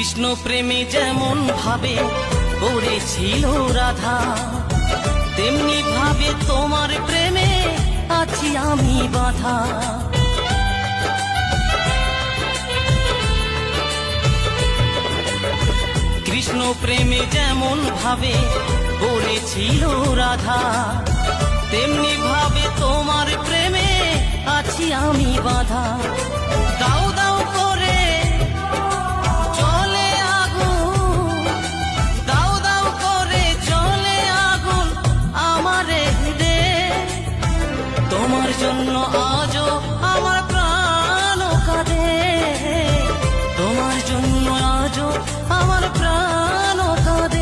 কৃষ্ণ প্রেমে যেমন ভাবে পড়েছিল রাধা, তেমনি ভাবে তোমার প্রেমে আছি আমি বাঁধা। কৃষ্ণ প্রেমে যেমন ভাবে পড়েছিল রাধা, তেমনি ভাবে তোমার প্রেমে আছি আমি বাঁধা। দাও দাও করে চলে আগুন, দাও দাও করে চলে আগুন আমার হৃদে। তোমার জন্য আজও আমার প্রাণ কাঁদে, তোমার জন্য আজও আমার প্রাণ কাঁদে।